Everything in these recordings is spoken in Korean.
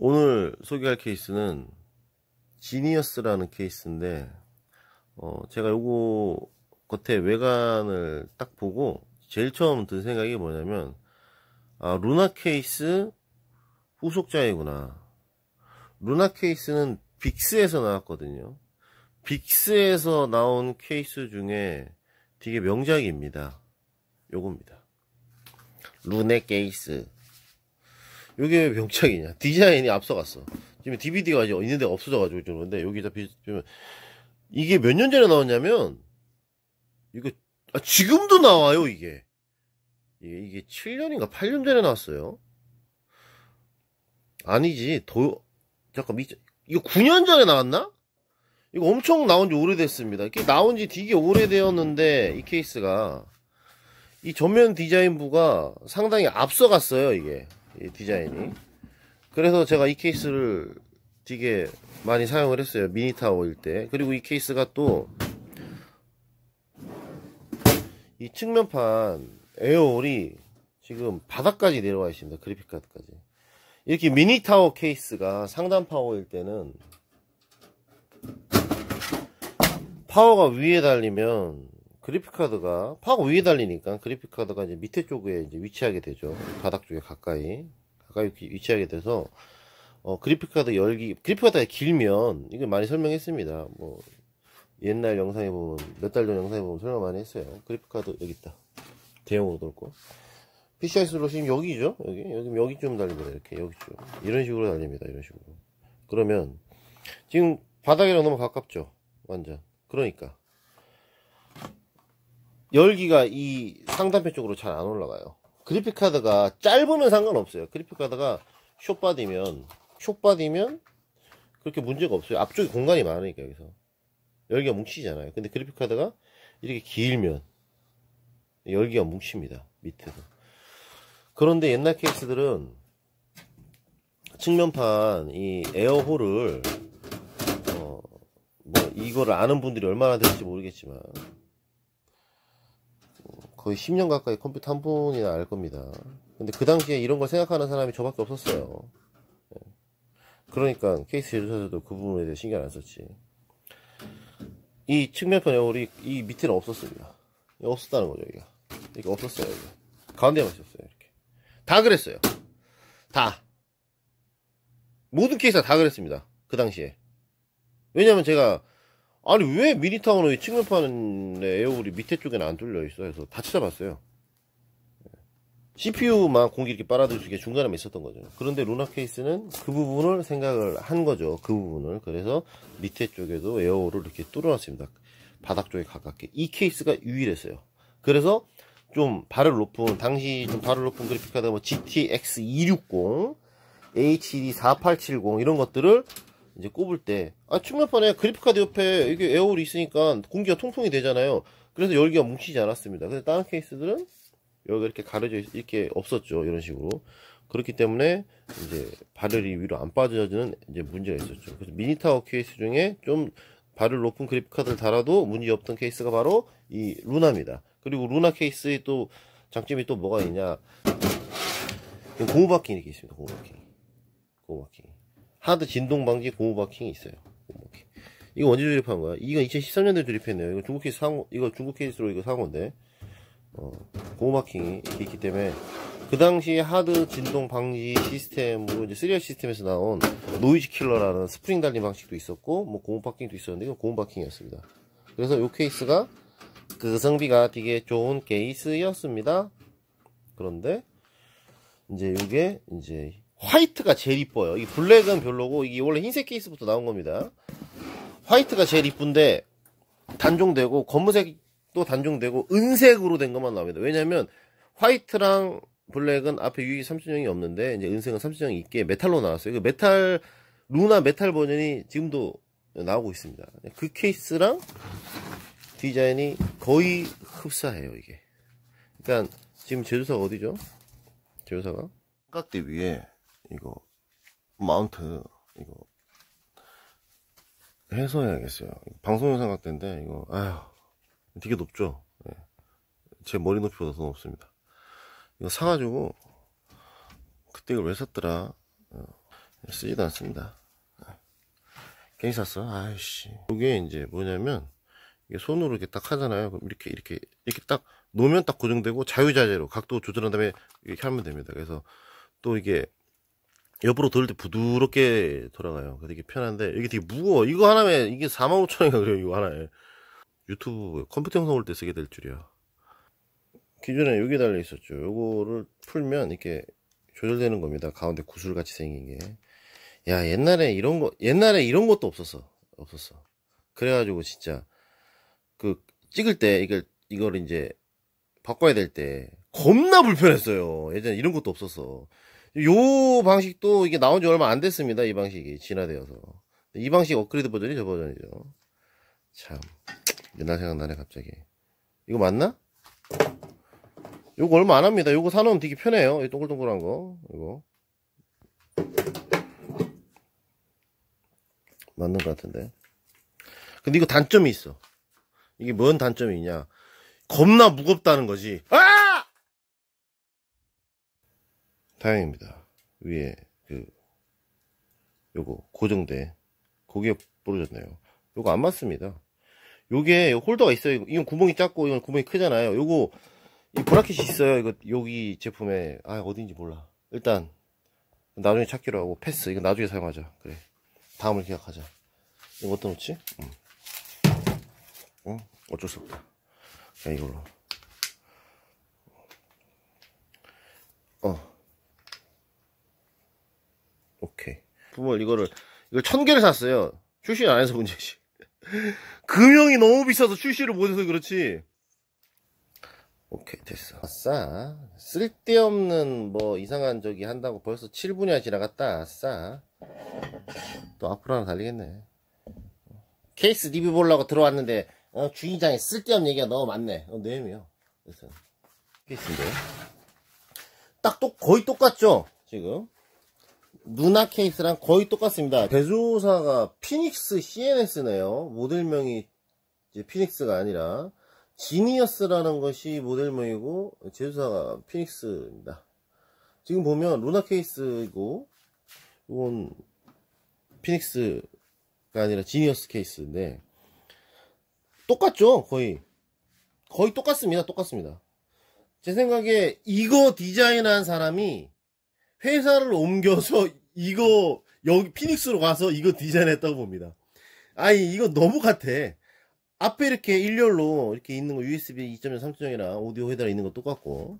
오늘 소개할 케이스는 지니어스라는 케이스인데 제가 요거 겉에 외관을 딱 보고 제일 처음 든 생각이 뭐냐면 루나 케이스 후속작이구나. 루나 케이스는 빅스에서 나왔거든요. 빅스에서 나온 케이스 중에 되게 명작입니다. 요겁니다. 루네 케이스. 요게 왜 명작이냐? 디자인이 앞서갔어. 지금 DVD가 이제 있는 데가 없어져가지고 그런데 여기다 비추면 이게 몇 년 전에 나왔냐면 이거 지금도 나와요. 이게 7년인가 8년 전에 나왔어요. 아니지 잠깐 이거 9년 전에 나왔나? 이거 엄청 나온 지 오래됐습니다. 이게 나온 지 되게 오래되었는데 이 케이스가 이 전면 디자인부가 상당히 앞서갔어요. 이게 이 디자인이. 그래서 제가 이 케이스를 되게 많이 사용을 했어요. 미니타워일 때. 그리고 이 케이스가 또 이 측면판 에어홀이 지금 바닥까지 내려와 있습니다. 그래픽카드까지. 이렇게 미니타워 케이스가 상단 파워일 때는 파워가 위에 달리면 그래픽카드가 파워가 위에 달리니까 그래픽카드가 이제 밑에 쪽에 이제 위치하게 되죠. 바닥 쪽에 가까이 위치하게 돼서 그래픽카드 그래픽카드가 길면 이거 많이 설명했습니다. 뭐 옛날 영상에 보면 몇 달 전 영상에 보면 설명 많이 했어요. 그래픽카드 여기 있다. 대용으로 돌고 PCI 슬롯이 여기죠. 여기쯤 달립니다. 이렇게 여기쯤 이런 식으로 달립니다. 이런 식으로. 그러면 지금 바닥이랑 너무 가깝죠. 완전. 그러니까 열기가 이 상단편 쪽으로 잘 안 올라가요. 그래픽카드가 짧으면 상관없어요. 그래픽카드가 숏바디면 그렇게 문제가 없어요. 앞쪽에 공간이 많으니까 여기서 열기가 뭉치잖아요. 근데 그래픽카드가 이렇게 길면 열기가 뭉칩니다. 밑에서. 그런데 옛날 케이스들은 측면판 이 에어홀을 뭐 이거를 아는 분들이 얼마나 될지 모르겠지만 거의 10년 가까이 컴퓨터 한 분이나 알 겁니다. 근데 그 당시에 이런 걸 생각하는 사람이 저밖에 없었어요. 그러니까 케이스 제조사들도 그 부분에 대해 신경 안 썼지. 이 측면판 에어홀이 이 밑에는 없었습니다. 없었다는 거죠. 여기가 이게 없었어요. 여기. 가운데만 있었어요. 이렇게 다 그랬어요. 다 모든 케이스가 다 그랬습니다. 그 당시에. 왜냐면 제가 아니 왜 미니타워는 측면판에 에어홀이 밑에 쪽에는 안 뚫려 있어 해서 다 찾아봤어요. CPU만 공기 이렇게 빨아들일 수 있게 중간에 있었던 거죠. 그런데 루나 케이스는 그 부분을 생각을 한 거죠. 그 부분을. 그래서 밑에 쪽에도 에어홀을 이렇게 뚫어놨습니다. 바닥 쪽에 가깝게. 이 케이스가 유일했어요. 그래서 좀 당시 좀 발을 높은 그래픽카드 뭐 GTX 260, HD 4870 이런 것들을 이제 꼽을 때 측면판에 그래픽카드 옆에 이게 에어홀이 있으니까 공기가 통풍이 되잖아요. 그래서 열기가 뭉치지 않았습니다. 근데 다른 케이스들은 여기가 이렇게 가려져 이렇게 없었죠. 이런 식으로. 그렇기 때문에 이제 발열이 위로 안 빠져지는 이제 문제가 있었죠. 그래서 미니타워 케이스 중에 좀 발열 높은 그래픽카드를 달아도 문제 없던 케이스가 바로 이 루나입니다. 그리고 루나 케이스의 또 장점이 또 뭐가 있냐? 고무 바킹이 이렇게 있습니다. 고무 바킹. 하드 진동 방지 고무 바킹이 있어요. 고무 바킹. 이거 언제 조립한 거야? 이거 2013년도에 조립했네요. 이거 중국 케이스 이거 중국 케이스로 이거 산 건데. 고무 바킹이 이렇게 있기 때문에 그 당시 하드 진동 방지 시스템으로 이제 3R 시스템에서 나온 노이즈 킬러라는 스프링 달린 방식도 있었고 뭐 고무 바킹도 있었는데 이건 고무 바킹이었습니다. 그래서 이 케이스가 가성비가 되게 좋은 케이스였습니다. 그런데 이제 이게 이제 화이트가 제일 이뻐요. 이 블랙은 별로고 이게 원래 흰색 케이스부터 나온 겁니다. 화이트가 제일 이쁜데 단종되고 검은색도 단종되고 은색으로 된 것만 나옵니다. 왜냐면 화이트랑 블랙은 앞에 유기 3.0이 없는데 이제 은색은 3.0이 있게 메탈로 나왔어요. 그 루나 메탈 버전이 지금도 나오고 있습니다. 그 케이스랑 디자인이 거의 흡사해요. 이게. 그러니까 지금 제조사가 어디죠? 제조사가 삼각대 위에 이거 마운트 이거 해서 해야겠어요. 방송용 삼각대인데 이거 되게 높죠. 네. 제 머리 높이보다 더 높습니다. 이거 사가지고 그때 이걸 왜 샀더라. 쓰지도 않습니다. 괜히 샀어. 아이씨. 이게 이제 뭐냐면, 이게 손으로 이렇게 딱 하잖아요. 그럼 이렇게 딱 놓으면 딱 고정되고 자유자재로 각도 조절한 다음에 이렇게 하면 됩니다. 그래서 또 이게 옆으로 돌릴 때 부드럽게 돌아가요. 그래서 이게 편한데, 이게 되게 무거워. 이거 하나에, 이게 45,000원인가 그래요. 이거 하나에. 유튜브 컴퓨터 영상 올 때 쓰게 될 줄이야. 기존에 여기 달려 있었죠. 요거를 풀면 이렇게 조절되는 겁니다. 가운데 구슬같이 생긴 게. 야, 옛날에 이런 것도 없었어. 그래가지고 진짜, 찍을 때, 이걸 이제, 바꿔야 될 때, 겁나 불편했어요. 예전에 이런 것도 없었어. 요 방식도 이게 나온 지 얼마 안 됐습니다. 이 방식이, 진화되어서. 이 방식 업그레이드 버전이 저 버전이죠. 참, 옛날 생각나네, 갑자기. 이거 맞나? 요거 얼마 안 합니다. 요거 사놓으면 되게 편해요. 이 동글동글한 거. 이거. 맞는 것 같은데. 근데 이거 단점이 있어. 이게 뭔 단점이 있냐. 겁나 무겁다는 거지. 아! 다행입니다. 위에, 요거, 고정대. 고개 부러졌네요. 요거 안 맞습니다. 요게 홀더가 있어요. 이건 구멍이 작고, 이건 구멍이 크잖아요. 요거, 이 브라켓이 있어요. 이거, 여기 제품에. 어딘지 몰라. 일단, 나중에 찾기로 하고, 패스. 이거 나중에 사용하자. 그래. 다음을 기약하자. 이거 어디다 놓지? 응? 어쩔 수 없다. 자, 이걸로. 오케이. 이걸 1000개를 샀어요. 출시를 안 해서 문제지. 금형이 너무 비싸서 출시를 못 해서 그렇지. 오케이, 됐어. 아싸. 쓸데없는 이상한 저기 한다고 벌써 7분이나 지나갔다. 아싸. 또 앞으로 하나 달리겠네. 케이스 리뷰 보려고 들어왔는데, 주인장에 쓸데없는 얘기가 너무 많네. 내음이요. 그래서. 케이스인데. 거의 똑같죠? 지금. 루나 케이스랑 거의 똑같습니다. 제조사가 피닉스 CNS네요. 모델명이 이제 피닉스가 아니라 지니어스라는 것이 모델명이고 제조사가 피닉스입니다. 지금 보면 루나 케이스이고 이건 피닉스가 아니라 지니어스 케이스인데 똑같죠? 거의 똑같습니다. 제 생각에 이거 디자인한 사람이 회사를 옮겨서 여기 피닉스로 가서 이거 디자인했다고 봅니다. 이거 너무 같아. 앞에 이렇게 일렬로 이렇게 있는 거 USB 2.0, 3.0이랑 오디오 헤더가 있는 거 똑같고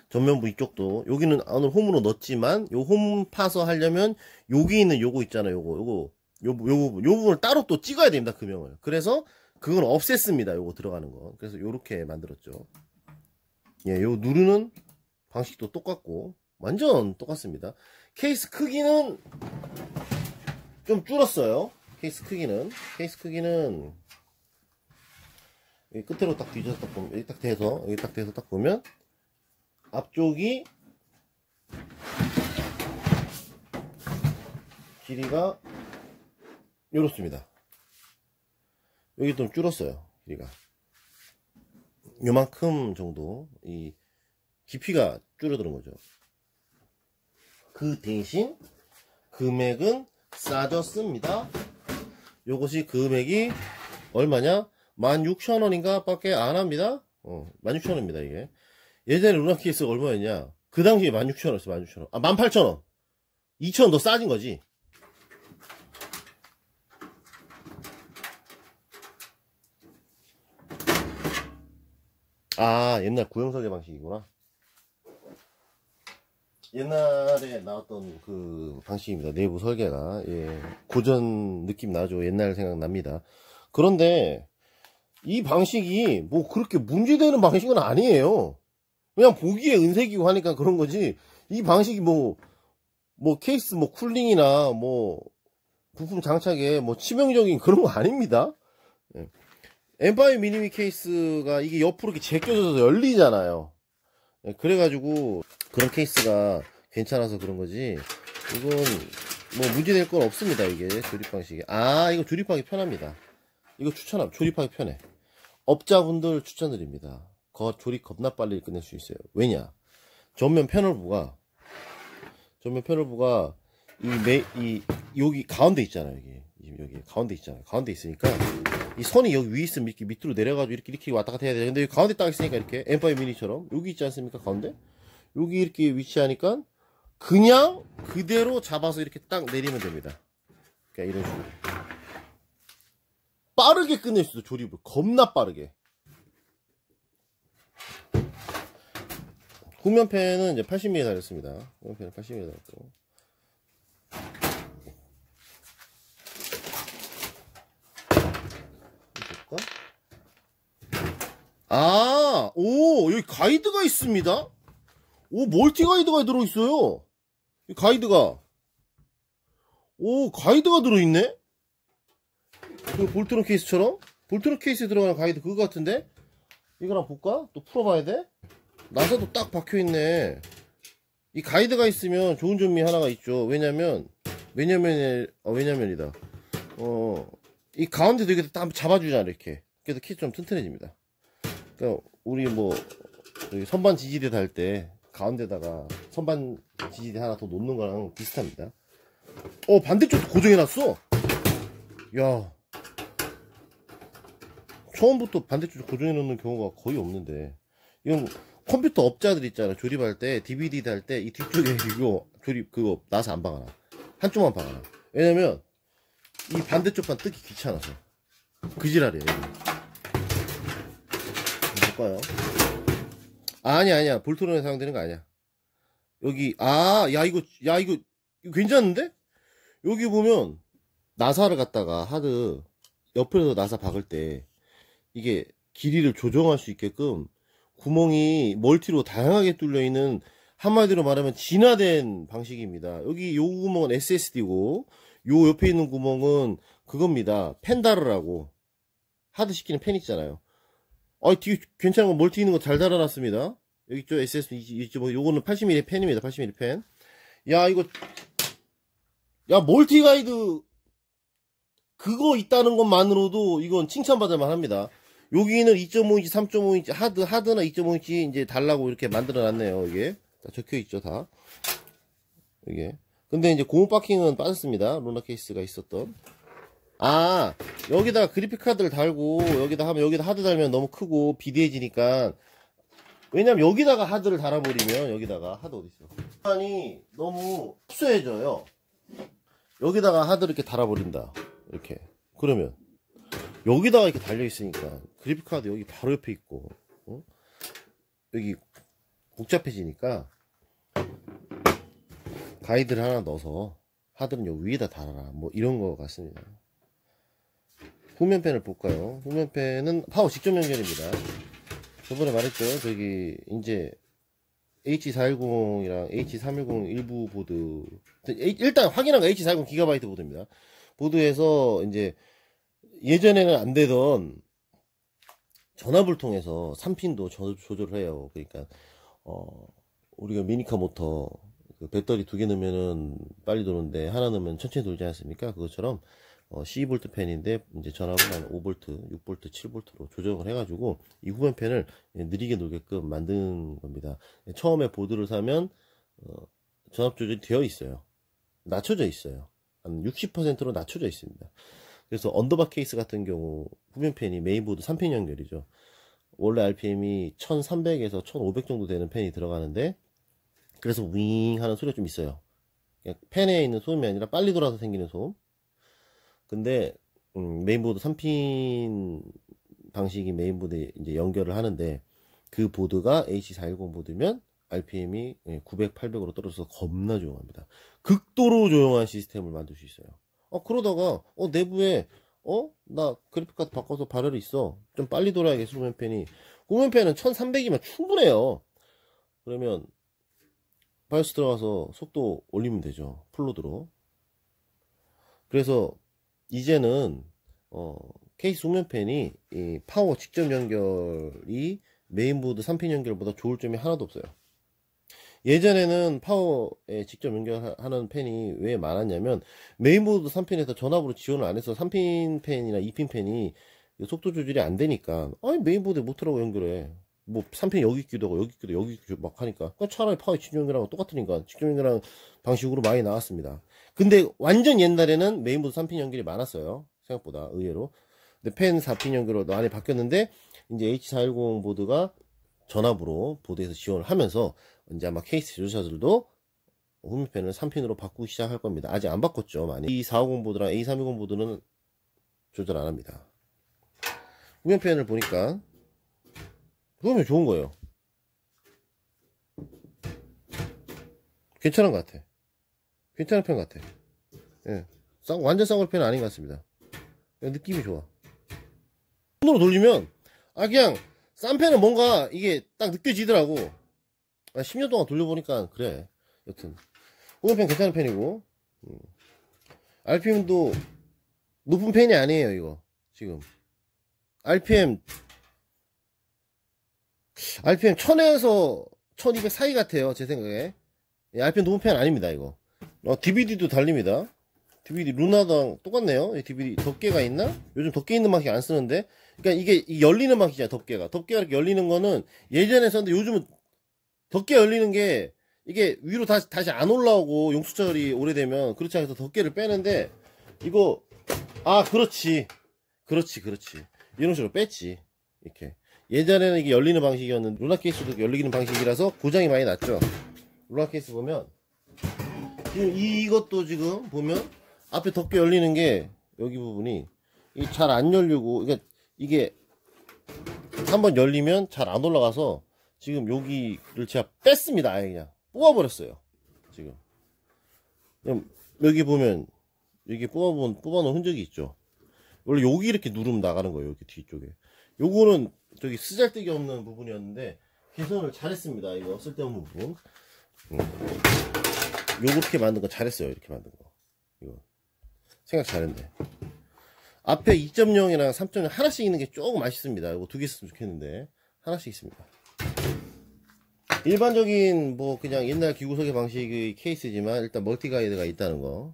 전면부 이쪽도 여기는 안으로 홈으로 넣었지만 요 홈 파서 하려면 여기 있는 요거 있잖아요. 요 부분을 따로 또 찍어야 됩니다. 금형을. 그래서 그건 없앴습니다. 요거 들어가는 거. 그래서 요렇게 만들었죠. 예, 요 누르는 방식도 똑같고 완전 똑같습니다. 케이스 크기는 좀 줄었어요. 케이스 크기는 여기 끝으로 딱 뒤져서 딱 보면 여기 딱 대서 딱 보면 앞쪽이 길이가 요렇습니다. 여기 좀 줄었어요. 길이가 요만큼 정도 이 깊이가 줄어드는 거죠. 그 대신 금액은 싸졌습니다. 요것이 금액이 얼마냐? 16,000원인가 밖에 안 합니다. 16,000원입니다, 이게. 예전에 루나 케이스가 얼마였냐? 그 당시에 16,000원이었어, 16,000원. 18,000원. 2,000원 더 싸진 거지. 옛날 구형 설계 방식이구나. 옛날에 나왔던 그 방식입니다. 내부 설계가. 예. 고전 느낌 나죠. 옛날 생각납니다. 그런데 이 방식이 그렇게 문제되는 방식은 아니에요. 그냥 보기에 은색이고 하니까 그런 거지. 이 방식이 케이스 쿨링이나 부품 장착에 치명적인 그런 거 아닙니다. 예. M5 미니미 케이스가 이게 옆으로 이렇게 제껴져서 열리잖아요. 예, 그래가지고 그런 케이스가 괜찮아서 그런 거지. 이건 문제될 건 없습니다. 이게 조립 방식이. 이거 조립하기 편합니다. 이거 조립하기 편해. 업자분들 추천드립니다. 조립 겁나 빨리 끝낼 수 있어요. 왜냐? 전면 패널부가 여기 가운데 있잖아요. 여기 가운데 있잖아요. 가운데 있으니까 이 선이 여기 위에 있으면 이렇게 밑으로 내려가지고 이렇게 왔다 갔다 해야 돼요. 근데 여기 가운데 딱 있으니까 이렇게 M5 미니처럼 여기 있지 않습니까? 가운데 여기 이렇게 위치하니까 그냥 그대로 잡아서 이렇게 딱 내리면 됩니다. 그러니까 이런 식으로 빠르게 끝낼 수 있어. 조립을 겁나 빠르게. 후면팬은 이제 80mm 달렸습니다. 후면팬은 80mm 달렸고. 여기 가이드가 있습니다. 멀티 가이드가 들어있어요. 이 가이드가. 가이드가 들어있네? 그 볼트론 케이스처럼? 볼트론 케이스에 들어가는 가이드 그거 같은데? 이거랑 볼까? 또 풀어봐야 돼? 나사도 딱 박혀있네. 이 가이드가 있으면 좋은 점이 하나가 있죠. 왜냐면이다. 이 가운데도 이렇게 딱 잡아주잖아, 이렇게. 그래서 키 좀 튼튼해집니다. 그러니까, 우리 선반 지지대 달 때, 가운데다가 선반 지지대 하나 더 놓는 거랑 비슷합니다. 반대쪽도 고정해놨어! 야. 처음부터 반대쪽 고정해놓는 경우가 거의 없는데. 이건 컴퓨터 업자들 있잖아. 조립할 때, DVD 달 때, 이 뒤쪽에 이거 그거 나사 안 박아놔. 한쪽만 박아놔. 왜냐면, 이 반대쪽만 뜯기 귀찮아서. 그 지랄이에요. 볼까요? 아니야. 볼트론에 사용되는 거 아니야. 여기, 이거 괜찮은데? 여기 보면, 나사를 갖다가 하드, 옆에서 나사 박을 때, 이게 길이를 조정할 수 있게끔, 구멍이 멀티로 다양하게 뚫려있는, 한마디로 말하면 진화된 방식입니다. 여기 요 구멍은 SSD고, 요 옆에 있는 구멍은 그겁니다. 펜다르라고. 하드 시키는 펜 있잖아요. 뒤에 괜찮은 거 멀티 있는 거 잘 달아놨습니다. 여기 있죠? SSD, 요거는 80mm 펜입니다. 80mm 펜. 멀티 가이드, 그거 있다는 것만으로도 이건 칭찬받을 만합니다. 여기는 2.5인치, 3.5인치, 하드나 2.5인치 이제 달라고 이렇게 만들어 놨네요. 이게. 다 적혀 있죠, 다. 이게. 근데 이제 고무 바킹은 빠졌습니다. 로나 케이스가 있었던. 여기다가 그래픽 카드를 달고, 여기다 하드 달면 너무 크고, 비대해지니까. 왜냐면 여기다가 하드를 달아버리면, 여기다가 하드 어딨어? 시간이 너무 흡수해져요. 여기다가 하드를 이렇게 달아버린다. 이렇게. 그러면, 여기다가 이렇게 달려있으니까, 그래픽 카드 여기 바로 옆에 있고, 여기 복잡해지니까, 가이드를 하나 넣어서, 하드는 여기 위에다 달아라. 이런 거 같습니다. 후면팬을 볼까요? 후면팬은 파워 직접 연결입니다. 저번에 말했죠. 이제 H410이랑 H310 일부 보드. 일단 확인한 거 H410 기가바이트 보드입니다. 보드에서 이제 예전에는 안 되던 전압을 통해서 3핀도 조절을 해요. 그러니까, 우리가 미니카 모터, 배터리 2개 넣으면은 빨리 도는데 하나 넣으면 천천히 돌지 않습니까? 그것처럼, 12V 펜인데, 이제 전압을 한 5V, 6V, 7V로 조정을 해가지고, 이 후면팬을 느리게 돌게끔 만든 겁니다. 처음에 보드를 사면, 전압 조절이 되어 있어요. 낮춰져 있어요. 한 60%로 낮춰져 있습니다. 그래서 언더바 케이스 같은 경우, 후면팬이 메인보드 3핀 연결이죠. 원래 RPM이 1300에서 1500 정도 되는 팬이 들어가는데, 그래서 윙 하는 소리가 좀 있어요. 그냥 팬에 있는 소음이 아니라 빨리 돌아서 생기는 소음. 근데 메인보드 3핀 방식이 메인보드에 이제 연결을 하는데 그 보드가 H410 보드면 RPM이 900, 800으로 떨어져서 겁나 조용합니다. 극도로 조용한 시스템을 만들 수 있어요. 그러다가 내부에 나 그래픽카드 바꿔서 발열이 있어. 좀 빨리 돌아야겠어. 후면팬이. 후면팬은 1300이면 충분해요. 그러면 바이오스 들어가서 속도 올리면 되죠. 풀로드로. 그래서 이제는 케이스 후면팬이 이 파워 직접 연결이 메인보드 3핀 연결보다 좋을 점이 하나도 없어요. 예전에는 파워에 직접 연결하는 팬이 왜 많았냐면 메인보드 3핀에서 전압으로 지원을 안 해서 3핀 팬이나 2핀 팬이 속도 조절이 안 되니까 메인보드에 모터라고 연결해. 3핀 여기 있기도 하고 여기 있기도 여기 있기도 막 하니까 차라리 파워 직접 연결하고 똑같으니까 직접 연결하는 방식으로 많이 나왔습니다. 근데 완전 옛날에는 메인보드 3핀 연결이 많았어요. 생각보다 의외로. 근데 펜 4핀 연결로 많이 바뀌었는데 이제 H410 보드가 전압으로 보드에서 지원을 하면서 이제 아마 케이스 제조사들도 호미펜을 3핀으로 바꾸기 시작할 겁니다. 아직 안 바꿨죠. 많이. E450 보드랑 A320 보드는 조절 안 합니다. 후면펜을 보니까 후면 좋은 거예요. 괜찮은 것 같아. 괜찮은 펜 같아. 예. 완전 싸구려 펜은 아닌 것 같습니다. 느낌이 좋아. 손으로 돌리면, 그냥, 싼 펜은 뭔가, 이게 딱 느껴지더라고. 10년 동안 돌려보니까, 그래. 여튼. 후면펜 괜찮은 펜이고, RPM도 높은 펜이 아니에요, 이거. 지금. RPM 1000에서 1200 사이 같아요, 제 생각에. RPM 높은 펜 아닙니다, 이거. DVD도 달립니다. DVD 루나랑 똑같네요. DVD 덮개가 있나? 요즘 덮개 있는 방식 안 쓰는데. 그러니까 이게 열리는 방식이야, 덮개가. 덮개가 이렇게 열리는 거는 예전에 썼는데 요즘은 덮개 열리는 게 이게 위로 다시 안 올라오고 용수철이 오래되면 그렇지 않아서 덮개를 빼는데 이거 그렇지. 이런 식으로 뺐지. 이렇게. 예전에는 이게 열리는 방식이었는데 루나 케이스도 열리는 방식이라서 고장이 많이 났죠. 루나 케이스 보면 지금 이것도 지금 보면 앞에 덮개 열리는 게 여기 부분이 잘 안 열리고 이게 한번 열리면 잘 안 올라가서 지금 여기를 제가 뺐습니다. 아예 그냥 뽑아버렸어요. 지금 여기 보면 여기 뽑아놓은 흔적이 있죠. 원래 여기 이렇게 누르면 나가는 거예요. 여기 뒤쪽에. 요거는 저기 쓰잘데기 없는 부분이었는데 개선을 잘했습니다. 이거 쓸데없는 부분. 요렇게 만든 거 잘했어요. 이렇게 만든 거. 이거 생각 잘했네. 앞에 2.0이랑 3.0 하나씩 있는 게 조금 아쉽습니다. 이거 두 개 있으면 좋겠는데 하나씩 있습니다. 일반적인 뭐 그냥 옛날 기구석의 방식의 케이스지만 일단 멀티 가이드가 있다는 거,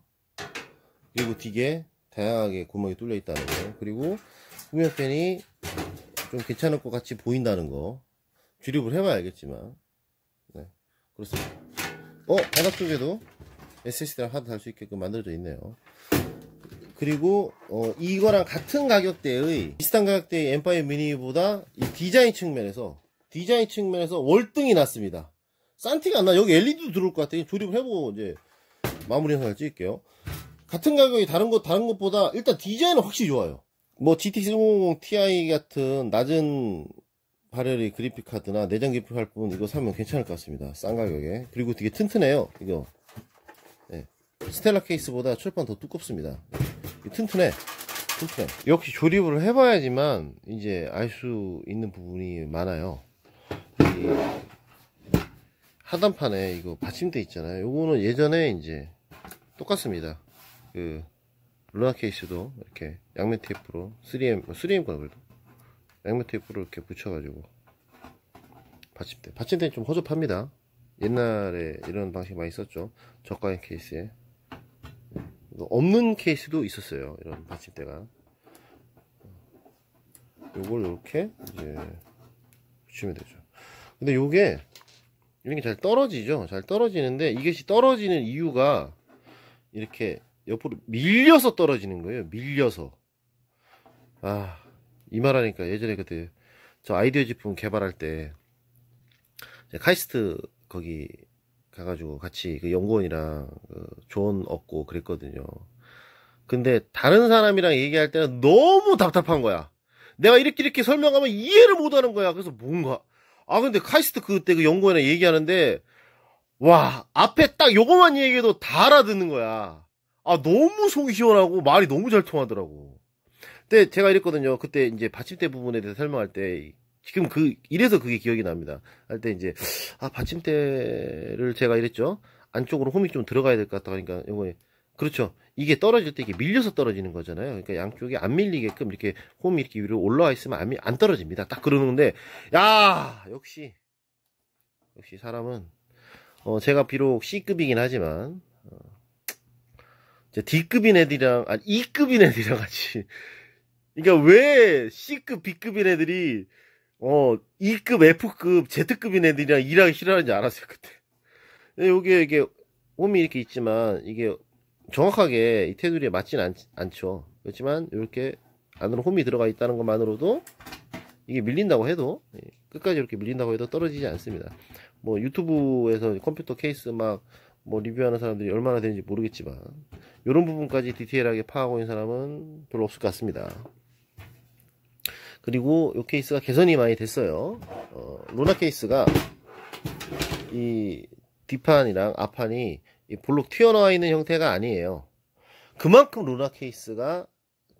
그리고 뒤에 다양하게 구멍이 뚫려 있다는 거, 그리고 후면펜이 좀 괜찮을 것 같이 보인다는 거. 조립을 해봐야 알겠지만, 네, 그렇습니다. 바닥 쪽에도 SSD랑 하드 달 수 있게끔 만들어져 있네요. 그리고 이거랑 같은 가격대의 비슷한 가격대의 M5 미니보다 이 디자인 측면에서 월등히 낫습니다. 싼 티가 안 나. 여기 LED도 들어올 것 같아요. 조립을 해보고 이제 마무리 영상을 찍을게요. 같은 가격이 다른 것보다 일단 디자인은 확실히 좋아요. 뭐 GT350 Ti 같은 낮은 발열의 그래픽 카드나 내장 그래픽 할 분 이거 사면 괜찮을 것 같습니다. 싼 가격에. 그리고 되게 튼튼해요. 이거. 네. 스텔라 케이스보다 철판 더 두껍습니다. 튼튼해. 역시 조립을 해봐야지만 이제 알 수 있는 부분이 많아요. 이 하단판에 이거 받침대 있잖아요. 요거는 예전에 이제 똑같습니다. 그 루나 케이스도 이렇게 양면 테이프로 3M 거나 그래도 양면 테이프로 이렇게 붙여가지고 받침대는 좀 허접합니다. 옛날에 이런 방식 많이 썼죠. 저가형 케이스에. 없는 케이스도 있었어요. 이런 받침대가. 요걸 이렇게 이제 붙이면 되죠. 근데 요게 이런 게 잘 떨어지죠. 잘 떨어지는데 이것이 떨어지는 이유가 이렇게 옆으로 밀려서 떨어지는 거예요. 밀려서. 이 말하니까 예전에 그때 저 아이디어 제품 개발할 때 카이스트 거기 가가지고 같이 그 연구원이랑 조언 얻고 그랬거든요. 근데 다른 사람이랑 얘기할 때는 너무 답답한 거야. 내가 이렇게 설명하면 이해를 못하는 거야. 그래서 뭔가 근데 카이스트 그때 그 연구원이랑 얘기하는데 와 앞에 딱 요거만 얘기해도 다 알아듣는 거야. 너무 속이 시원하고 말이 너무 잘 통하더라고. 근데 제가 이랬거든요. 그때 이제 받침대 부분에 대해서 설명할 때 지금 이래서 그게 기억이 납니다. 할 때 이제 받침대를 제가 이랬죠. 안쪽으로 홈이 좀 들어가야 될 것 같다 하니까 요거에 그렇죠. 이게 떨어질 때 이게 밀려서 떨어지는 거잖아요. 그러니까 양쪽이 안 밀리게끔 이렇게 홈이 이렇게 위로 올라와 있으면 안 떨어집니다. 딱 그러는데 역시 사람은 제가 비록 C급이긴 하지만 D급인 애들이랑 E급인 애들이랑 같이 그러니까 왜 C급, B급인 애들이 E급, F급, Z급인 애들이랑 일하기 싫어하는지 알았어요 그때. 이게 홈이 이렇게 있지만 이게 정확하게 이 테두리에 맞진 않죠. 그렇지만 이렇게 안으로 홈이 들어가 있다는 것만으로도 이게 밀린다고 해도 끝까지 이렇게 밀린다고 해도 떨어지지 않습니다. 뭐 유튜브에서 컴퓨터 케이스 막 뭐 리뷰하는 사람들이 얼마나 되는지 모르겠지만 이런 부분까지 디테일하게 파악하고 있는 사람은 별로 없을 것 같습니다. 그리고 이 케이스가 개선이 많이 됐어요. 루나 케이스가 이 뒷판이랑 앞판이 이 볼록 튀어나와 있는 형태가 아니에요. 그만큼 루나 케이스가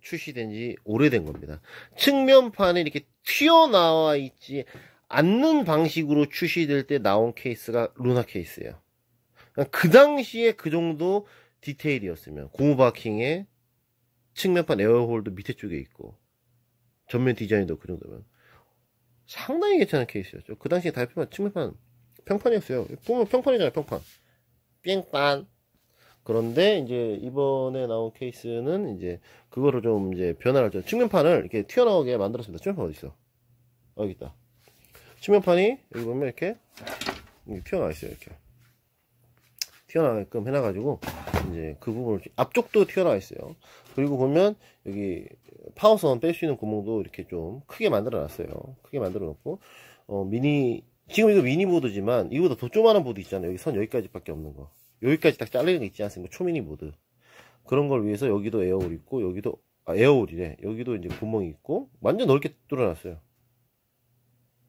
출시된 지 오래된 겁니다. 측면판에 이렇게 튀어나와 있지 않는 방식으로 출시될 때 나온 케이스가 루나 케이스예요. 그 당시에 그 정도 디테일이었으면 고무바킹에 측면판 에어홀도 밑에 쪽에 있고 전면 디자인도 그 정도면 상당히 괜찮은 케이스였죠. 그 당시에 달팽이판 측면판 평판이었어요. 보면 평판이잖아요. 평판 뺑판. 그런데 이제 이번에 나온 케이스는 이제 그거를 좀 이제 변화를 좀 측면판을 이렇게 튀어나오게 만들었습니다. 측면판 어디 있어? 여기 있다. 측면판이 여기 보면 이렇게 튀어나와 있어요. 이렇게 튀어나가게끔 해놔가지고 이제 그 부분을 앞쪽도 튀어나와 있어요. 그리고 보면 여기 파워선 뺄 수 있는 구멍도 이렇게 좀 크게 만들어 놨어요. 크게 만들어 놓고 지금 이거 미니 보드지만 이거보다 더 조그마한 보드 있잖아요. 여기 선 여기까지밖에 없는 거. 여기까지 딱 잘리는 거 있지 않습니까? 초미니 보드. 그런 걸 위해서 여기도 에어홀 있고 여기도 에어홀이래. 여기도 이제 구멍이 있고 완전 넓게 뚫어놨어요.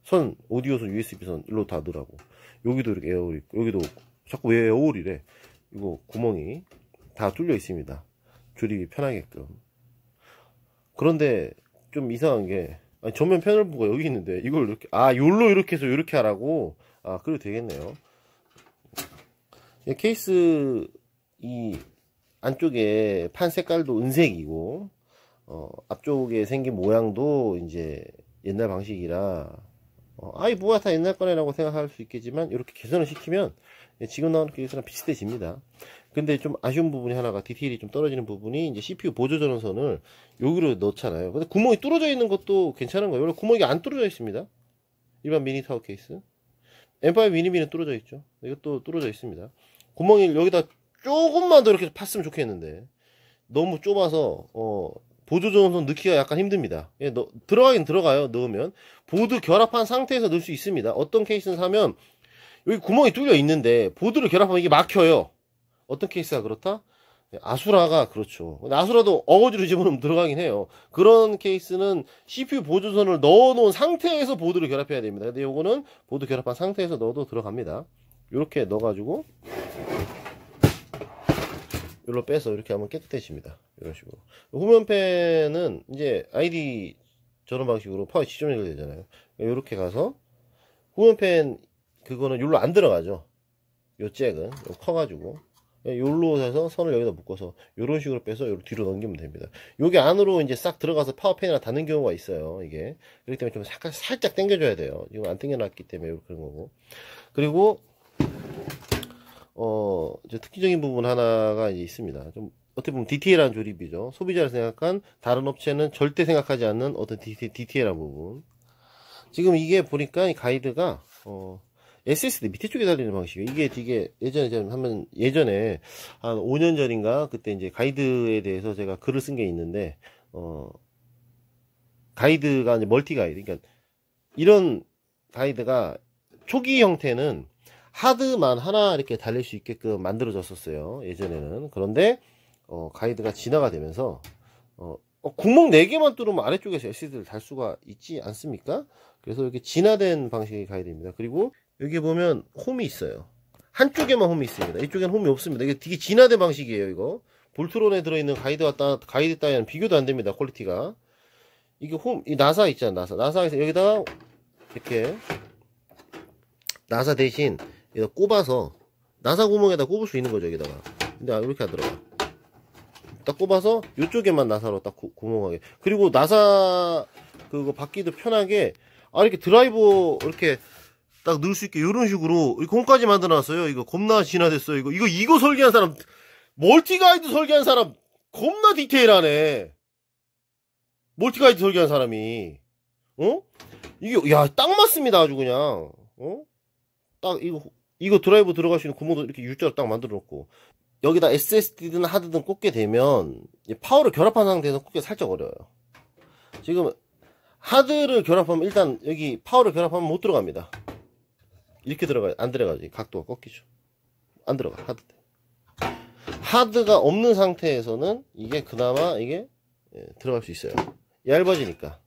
선 오디오선 USB선 일로 다 넣으라고. 여기도 이렇게 에어홀 있고 여기도 자꾸 왜 에어홀이래. 이거 구멍이 다 뚫려 있습니다. 조립이 편하게끔. 그런데 좀 이상한 게 전면 패널부가 여기 있는데 이걸 이렇게 요로 이렇게 해서 이렇게 하라고. 그래도 되겠네요. 케이스 이 안쪽에 판 색깔도 은색이고 앞쪽에 생긴 모양도 이제 옛날 방식이라 아이 뭐야 다 옛날 거네라고 생각할 수 있겠지만 이렇게 개선을 시키면 지금 나오는 케이스랑 비슷해집니다. 근데 좀 아쉬운 부분이 하나가 디테일이 좀 떨어지는 부분이 이제 CPU 보조 전원선을 여기로 넣잖아요. 근데 구멍이 뚫어져 있는 것도 괜찮은 거예요. 원래 구멍이 안 뚫어져 있습니다. 일반 미니 타워 케이스 M5 미니미는 뚫어져 있죠. 이것도 뚫어져 있습니다. 구멍이 여기다 조금만 더 이렇게 팠으면 좋겠는데 너무 좁아서 보조 전원선 넣기가 약간 힘듭니다. 들어가긴 들어가요. 넣으면 보드 결합한 상태에서 넣을 수 있습니다. 어떤 케이스는 사면 여기 구멍이 뚫려 있는데 보드를 결합하면 이게 막혀요. 어떤 케이스가 그렇다? 아수라가 그렇죠. 근데 아수라도 어거지로 집어넣으면 들어가긴 해요. 그런 케이스는 CPU 보조선을 넣어놓은 상태에서 보드를 결합해야 됩니다. 근데 요거는 보드 결합한 상태에서 넣어도 들어갑니다. 이렇게 넣어가지고 이걸로 빼서 이렇게 하면 깨끗해집니다. 이런 식으로. 후면팬은 이제 ID 저런 방식으로 파워 지점 연결되잖아요. 이렇게 가서 후면팬 그거는 여기로 안 들어가죠. 요 잭은 커가지고 요로 해서 선을 여기다 묶어서 요런 식으로 빼서 요로 뒤로 넘기면 됩니다. 요게 안으로 이제 싹 들어가서 파워팬이랑 닿는 경우가 있어요. 이게 그렇기 때문에 좀 살짝 당겨줘야 돼요. 지금 안 당겨놨기 때문에 그런 거고. 그리고 이제 특징적인 부분 하나가 이제 있습니다. 좀 어떻게 보면 디테일한 조립이죠. 소비자를 생각한 다른 업체는 절대 생각하지 않는 어떤 디테일한 부분. 지금 이게 보니까 이 가이드가 SSD 밑에 쪽에 달리는 방식이에요. 이게 되게 예전에 한 5년 전인가 그때 이제 가이드에 대해서 제가 글을 쓴 게 있는데 가이드가 이제 멀티 가이드. 그러니까 이런 가이드가 초기 형태는 하드만 하나 이렇게 달릴 수 있게끔 만들어졌었어요. 예전에는. 그런데 가이드가 진화가 되면서 구멍 4개만 뚫으면 아래쪽에서 SSD를 달 수가 있지 않습니까? 그래서 이렇게 진화된 방식의 가이드입니다. 그리고 여기 보면 홈이 있어요. 한쪽에만 홈이 있습니다. 이쪽에는 홈이 없습니다. 이게 되게 진화된 방식이에요. 이거 볼트론에 들어있는 가이드 따위는 비교도 안 됩니다. 퀄리티가. 이게 이 나사 있잖아. 나사에서 여기다가 이렇게 나사 대신 여기다 꼽아서 나사 구멍에다 꼽을 수 있는 거죠. 여기다가. 근데 이렇게 하더라고요. 딱 꼽아서 이쪽에만 나사로 딱 구멍하게. 그리고 나사 그거 받기도 편하게 이렇게 드라이버 이렇게 딱 넣을 수 있게 이런 식으로 이렇게 홈까지 만들어놨어요. 이거 겁나 진화됐어요. 이거 설계한 사람, 멀티가이드 설계한 사람 겁나 디테일하네. 멀티가이드 설계한 사람이 이게 딱 맞습니다. 아주 그냥 딱 이거 드라이버 들어갈 수 있는 구멍도 이렇게 U자로 딱 만들어 놓고 여기다 SSD든 하드든 꽂게 되면 파워를 결합한 상태에서 꽂기 살짝 어려워요. 지금 하드를 결합하면 일단 여기 파워를 결합하면 못 들어갑니다. 이렇게 들어가요. 안 들어가지. 각도가 꺾이죠. 안 들어가. 하드가 없는 상태에서는 이게 그나마 이게 들어갈 수 있어요. 얇아지니까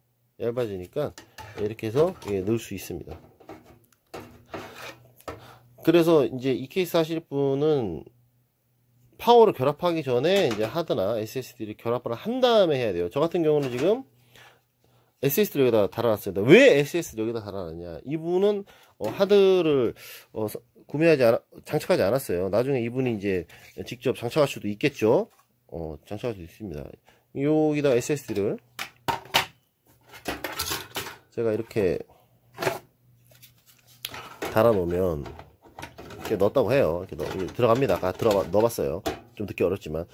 이렇게 해서 넣을 수 있습니다. 그래서 이제 이 케이스 하실 분은 파워를 결합하기 전에 이제 하드나 SSD를 결합을 한 다음에 해야 돼요. 저 같은 경우는 지금 SSD를 여기다 달아놨습니다. 왜 SSD를 여기다 달아놨냐? 이분은 하드를 장착하지 않았어요. 나중에 이분이 이제 직접 장착할 수도 있겠죠. 장착할 수도 있습니다. 여기다 SSD를 제가 이렇게 달아놓으면 이렇게 넣었다고 해요. 이렇게 들어갑니다. 아까 넣어봤어요. 좀 듣기 어렵지만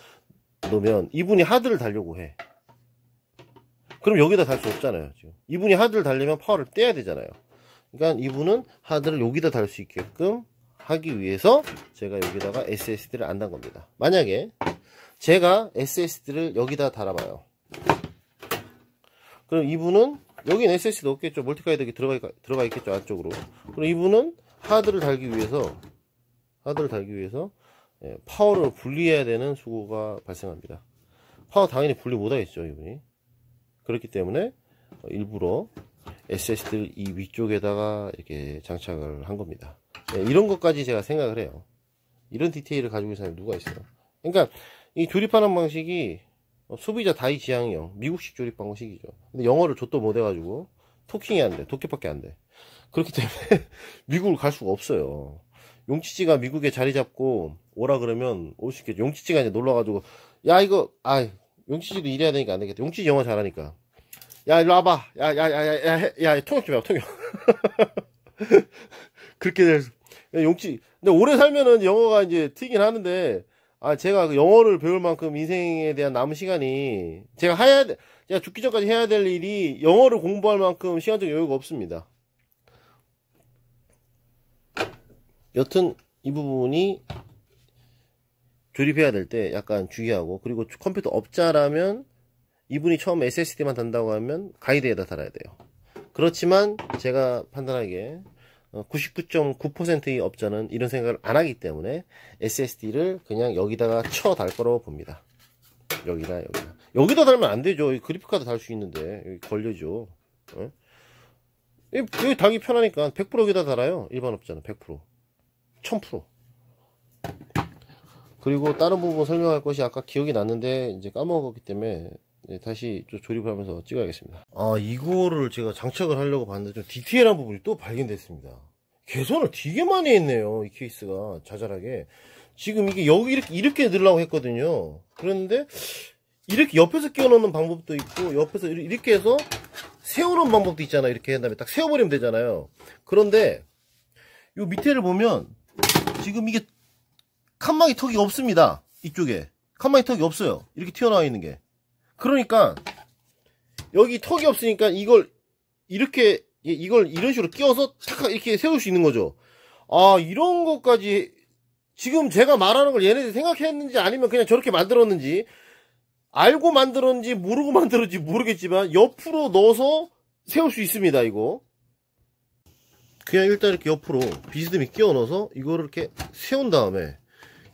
넣으면 이분이 하드를 달려고 해. 그럼 여기다 달 수 없잖아요. 지금 이분이 하드를 달려면 파워를 떼야 되잖아요. 그러니까 이분은 하드를 여기다 달 수 있게끔 하기 위해서 제가 여기다가 SSD를 안 단 겁니다. 만약에 제가 SSD를 여기다 달아봐요. 그럼 이분은 여기는 SSD 없겠죠. 멀티카이드 들어가 있겠죠. 안쪽으로. 그럼 이분은 하드를 달기 위해서 파워를 분리해야 되는 수고가 발생합니다. 파워 당연히 분리 못하겠죠. 이분이. 그렇기 때문에 일부러 SSD를 이 위쪽에다가 이렇게 장착을 한 겁니다. 이런 것까지 제가 생각을 해요. 이런 디테일을 가지고 있는 사람이 누가 있어요? 그러니까 이 조립하는 방식이 소비자 다이 지향형 미국식 조립 방식이죠. 근데 영어를 좆도 못해가지고 토킹이 안 돼. 도쿄밖에 안 돼. 그렇기 때문에 미국을 갈 수가 없어요. 용치찌가 미국에 자리 잡고 오라 그러면 올 수 있겠죠. 용치찌가 이제 놀러가지고 야 이거 용치찌도 일해야 되니까 안 되겠다. 용치찌 영어 잘하니까 야 일로 와봐. 야 통역 좀 해봐. 통역. 그렇게 돼서 용치 근데 오래 살면은 영어가 이제 튀긴 하는데 제가 그 영어를 배울 만큼 인생에 대한 남은 시간이 제가 죽기 전까지 해야 될 일이 영어를 공부할 만큼 시간적 여유가 없습니다. 여튼 이 부분이 조립해야 될 때 약간 주의하고, 그리고 컴퓨터 업자라면 이분이 처음 SSD만 단다고 하면 가이드에다 달아야 돼요. 그렇지만 제가 판단하기에 99.9%의 업자는 이런 생각을 안 하기 때문에 SSD를 그냥 여기다가 쳐 달 거라고 봅니다. 여기다 달면 안 되죠. 그래픽카드 달 수 있는데 여기 걸려죠. 여기 달기 편하니까 100% 여기다 달아요. 일반 업자는 100%, 1000%. 그리고 다른 부분 설명할 것이 아까 기억이 났는데 이제 까먹었기 때문에 다시 좀 조립을 하면서 찍어야겠습니다. 이거를 제가 장착을 하려고 봤는데 좀 디테일한 부분이 또 발견됐습니다. 개선을 되게 많이 했네요. 이 케이스가 자잘하게. 지금 이게 여기 이렇게 넣으려고 했거든요. 그런데 이렇게 옆에서 끼워 넣는 방법도 있고, 옆에서 이렇게 해서 세우는 방법도 있잖아요. 이렇게 한 다음에 딱 세워버리면 되잖아요. 그런데 요 밑에를 보면 지금 이게 칸막이 턱이 없습니다. 이쪽에 칸막이 턱이 없어요. 이렇게 튀어나와 있는 게. 그러니까 여기 턱이 없으니까 이걸 이런 식으로 끼워서 탁 이렇게 세울 수 있는 거죠. 이런 것까지 지금 제가 말하는 걸 얘네들이 생각했는지 아니면 그냥 저렇게 만들었는지, 알고 만들었는지 모르고 만들었는지 모르겠지만 옆으로 넣어서 세울 수 있습니다. 이거 그냥 일단 이렇게 옆으로 비스듬히 끼워 넣어서 이거를 이렇게 세운 다음에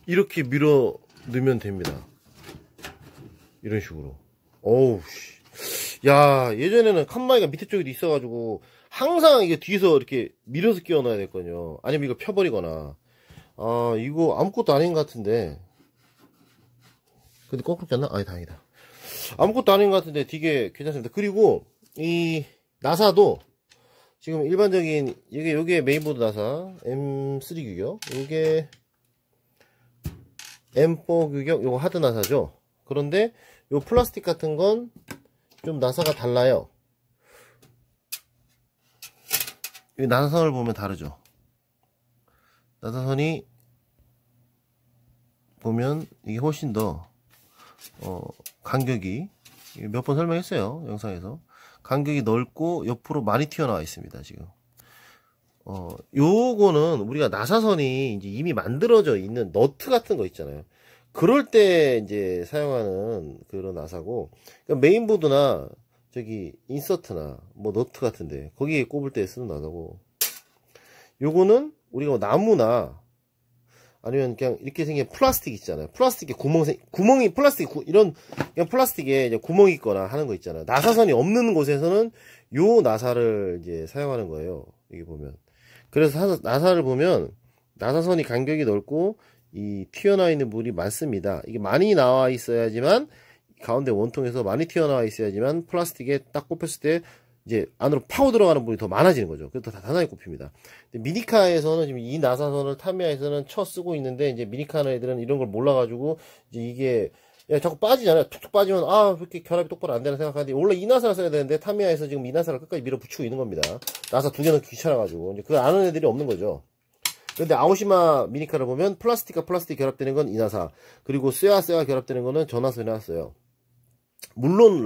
이렇게 밀어 넣으면 됩니다. 이런 식으로. 야, 예전에는 칸막이가 밑에 쪽에도 있어가지고 항상 이게 뒤에서 이렇게 밀어서 끼워 넣어야 됐거든요. 아니면 이거 펴버리거나. 이거 아무것도 아닌 것 같은데. 근데 거꾸로 꼈나? 다행이다. 아무것도 아닌 것 같은데 되게 괜찮습니다. 그리고 이 나사도 지금 일반적인 요게 메인보드 나사 M3 규격, 요게 M4 규격, 요거 하드 나사죠. 그런데 요 플라스틱 같은 건 좀 나사가 달라요. 이 나사선을 보면 다르죠. 나사선이 보면 이게 훨씬 더 간격이, 몇 번 설명했어요. 영상에서. 간격이 넓고 옆으로 많이 튀어나와 있습니다. 지금 요거는 우리가 나사선이 이제 이미 만들어져 있는 너트 같은 거 있잖아요. 그럴 때 이제 사용하는 그런 나사고, 그러니까 메인보드나 저기 인서트나 뭐 너트 같은데 거기에 꼽을 때 쓰는 나사고, 요거는 우리가 뭐 나무나 아니면 그냥 이렇게 생긴 플라스틱 있잖아요. 플라스틱에 구멍이 플라스틱 이런 그냥 플라스틱에 이제 구멍이 있거나 하는 거 있잖아요. 나사선이 없는 곳에서는 요 나사를 이제 사용하는 거예요. 여기 보면. 그래서 나사를 보면 나사선이 간격이 넓고 이 튀어나와 있는 물이 많습니다. 이게 많이 나와 있어야지만, 가운데 원통에서 많이 튀어나와 있어야지만 플라스틱에 딱 꼽혔을 때 이제 안으로 파고 들어가는 물이 더 많아지는 거죠. 그래서 더 단단하게 꼽힙니다. 근데 미니카에서는 지금 이 나사선을 타미야에서는 쓰고 있는데, 이제 미니카 애들은 이런 걸 몰라가지고 이제 이게 야, 자꾸 빠지잖아요. 툭툭 빠지면 아, 왜 이렇게 결합이 똑바로 안 되나 생각하는데, 원래 이 나사를 써야 되는데 타미야에서 지금 이 나사를 끝까지 밀어붙이고 있는 겁니다. 나사 두 개는 귀찮아가지고. 이제 그걸 아는 애들이 없는 거죠. 근데 아오시마 미니카를 보면 플라스틱과 플라스틱 결합되는 건 이 나사, 그리고 쇠와 결합되는 거는 저 나사에 나왔어요. 물론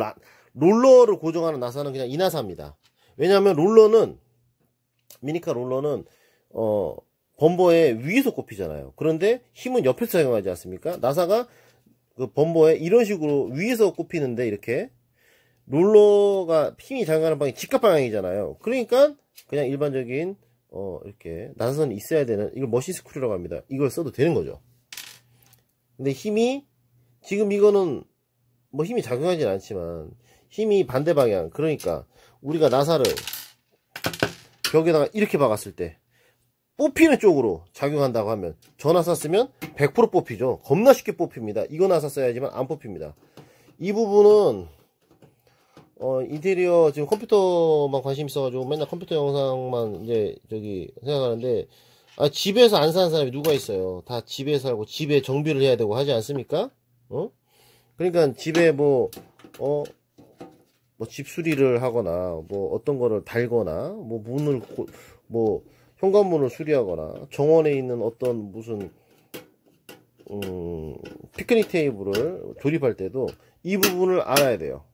롤러를 고정하는 나사는 그냥 이 나사입니다. 왜냐하면 롤러는, 미니카 롤러는 범버의 위에서 꼽히잖아요. 그런데 힘은 옆에서 사용하지 않습니까? 나사가 그 범버에 이런 식으로 위에서 꼽히는데, 이렇게 롤러가 힘이 작용하는 방향이 직각 방향이잖아요. 그러니까 그냥 일반적인 이렇게 나사선이 있어야 되는, 이걸 머신 스크류라고 합니다. 이걸 써도 되는 거죠. 근데 힘이, 지금 이거는 뭐 힘이 작용하진 않지만 힘이 반대 방향, 그러니까 우리가 나사를 벽에다가 이렇게 박았을 때 뽑히는 쪽으로 작용한다고 하면, 저 나사 쓰면 100% 뽑히죠. 겁나 쉽게 뽑힙니다. 이거 나사 써야지만 안 뽑힙니다. 이 부분은 인테리어, 지금 컴퓨터만 관심 있어가지고 맨날 컴퓨터 영상만 이제 저기 생각하는데, 집에서 안 사는 사람이 누가 있어요. 다 집에 살고 집에 정비를 해야 되고 하지 않습니까? 그러니까 집에 뭐 집 수리를 하거나, 뭐 어떤 거를 달거나, 뭐 문을 뭐 현관문을 수리하거나, 정원에 있는 어떤 무슨 피크닉 테이블을 조립할 때도 이 부분을 알아야 돼요.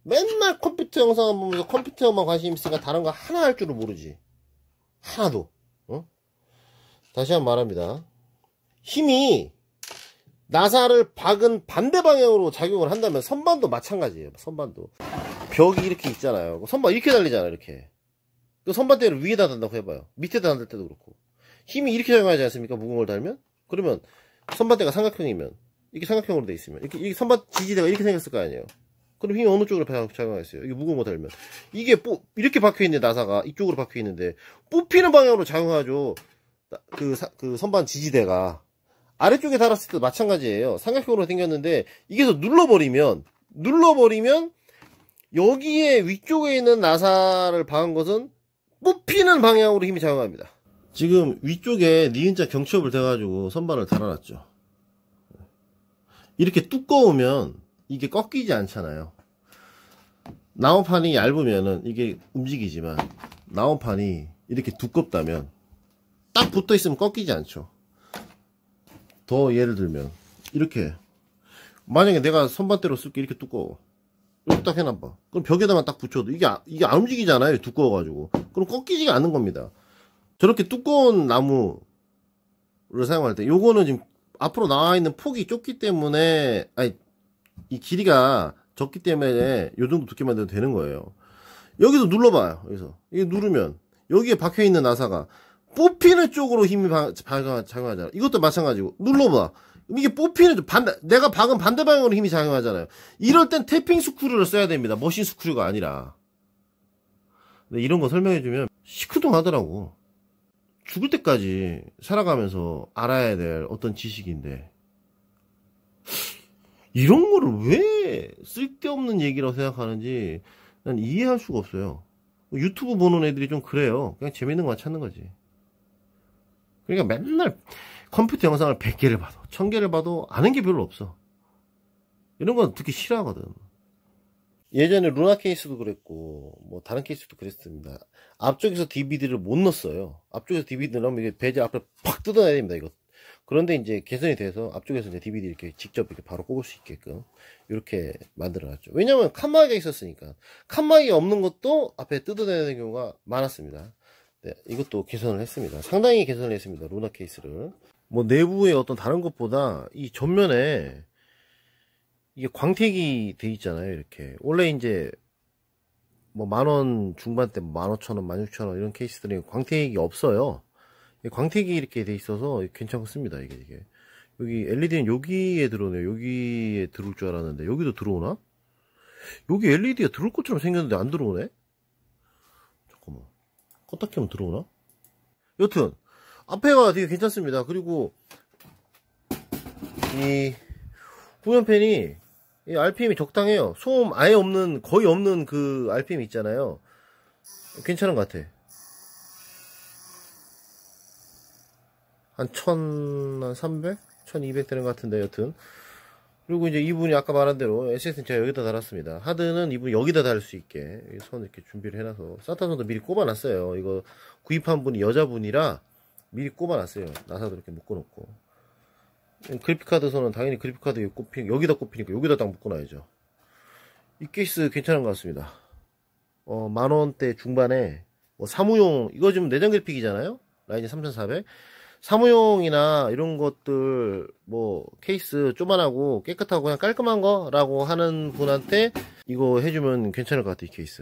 맨날 컴퓨터 영상을 보면서 컴퓨터만 관심 있으니까 다른 거 하나 할 줄을 모르지. 하나도. 다시 한번 말합니다. 힘이 나사를 박은 반대 방향으로 작용을 한다면, 선반도 마찬가지예요. 선반도 벽이 이렇게 있잖아요. 선반 이렇게 달리잖아요. 이렇게 그 선반대를 위에다 단다고 해봐요. 밑에다 단들 때도 그렇고 힘이 이렇게 작용하지 않습니까? 무거운 걸 달면. 그러면 선반대가 삼각형이면, 이렇게 삼각형으로 돼 있으면 이렇게 선반 지지대가 이렇게 생겼을 거 아니에요. 그럼 힘이 어느 쪽으로 작용하겠어요? 이게 무거운 거 달면 이게 이렇게 박혀있는 나사가 이쪽으로 박혀있는데 뽑히는 방향으로 작용하죠. 그 선반 지지대가 아래쪽에 달았을 때도 마찬가지예요. 삼각형으로 생겼는데 이게 눌러버리면 여기에 위쪽에 있는 나사를 박은 것은 뽑히는 방향으로 힘이 작용합니다. 지금 위쪽에 니은자 경첩을 대가지고 선반을 달아놨죠. 이렇게 두꺼우면 이게 꺾이지 않잖아요. 나무판이 얇으면은 이게 움직이지만, 나무판이 이렇게 두껍다면 딱 붙어 있으면 꺾이지 않죠. 더 예를 들면 이렇게, 만약에 내가 선반대로 쓸게 이렇게 두꺼워, 이렇게 딱 해놔봐. 그럼 벽에다만 딱 붙여도 이게 안 움직이잖아요. 두꺼워가지고. 그럼 꺾이지가 않는 겁니다. 저렇게 두꺼운 나무를 사용할 때, 요거는 지금 앞으로 나와 있는 폭이 좁기 때문에, 이 길이가 적기 때문에 요 정도 두께만 돼도 되는 거예요. 여기서 눌러봐요. 여기서 이게 누르면 여기에 박혀있는 나사가 뽑히는 쪽으로 힘이 작용하잖아. 이것도 마찬가지고 눌러봐. 이게 뽑히는 쪽, 내가 박은 반대 방향으로 힘이 작용하잖아요. 이럴 땐 태핑 스크류를 써야 됩니다. 머신 스크류가 아니라. 근데 이런 거 설명해주면 시큰둥하더라고. 죽을 때까지 살아가면서 알아야 될 어떤 지식인데, 이런 거를 왜 쓸데없는 얘기라고 생각하는지 난 이해할 수가 없어요. 유튜브 보는 애들이 좀 그래요. 그냥 재밌는 것만 찾는 거지. 그러니까 맨날 컴퓨터 영상을 100개를 봐도 1000개를 봐도 아는 게 별로 없어. 이런 건 듣기 싫어하거든. 예전에 루나 케이스도 그랬고 뭐 다른 케이스도 그랬습니다. 앞쪽에서 DVD를 못 넣었어요. 앞쪽에서 DVD 넣으면 이게 베젤 앞에 팍 뜯어내야 됩니다. 이거. 그런데 이제 개선이 돼서 앞쪽에서 이제 DVD 이렇게 직접 이렇게 바로 꼽을 수 있게끔 이렇게 만들어놨죠. 왜냐면 칸막이가 있었으니까. 칸막이가 없는 것도 앞에 뜯어내는 경우가 많았습니다. 네, 이것도 개선을 했습니다. 상당히 개선을 했습니다. 루나 케이스를. 뭐 내부의 어떤 다른 것보다 이 전면에 이게 광택이 돼 있잖아요. 이렇게 원래 이제 뭐 10,000원 중반대 15,000원 16,000원 이런 케이스들이 광택이 없어요. 광택이 이렇게 돼 있어서 괜찮습니다. 이게 여기 LED는 여기에 들어오네요. 여기에 들어올 줄 알았는데 여기도 들어오나? 여기 LED가 들어올 것처럼 생겼는데 안 들어오네? 잠깐만, 껐다 켜면 들어오나? 여튼 앞에가 되게 괜찮습니다. 그리고 이 후면팬이 이 RPM이 적당해요. 소음 아예 없는, 거의 없는 그 RPM 있잖아요. 괜찮은 것 같아. 한 1300? 1200 되는 것 같은데, 여튼. 그리고 이제 이분이 아까 말한 대로 SS는 제가 여기다 달았습니다. 하드는 이분이 여기다 달 수 있게 선 이렇게 준비를 해놔서 사타 선도 미리 꼽아놨어요. 이거 구입한 분이 여자분이라 미리 꼽아놨어요. 나사도 이렇게 묶어놓고. 그래픽카드 선은 당연히 그래픽카드 여기다 꼽히니까 여기다 딱 묶어놔야죠. 이 케이스 괜찮은 것 같습니다. 10,000원대 중반에 뭐 사무용, 이거 지금 내장 그래픽이잖아요. 라이젠 3400. 사무용이나 이런 것들 뭐 케이스 조만하고 깨끗하고 그냥 깔끔한 거라고 하는 분한테 이거 해주면 괜찮을 것 같아. 이 케이스.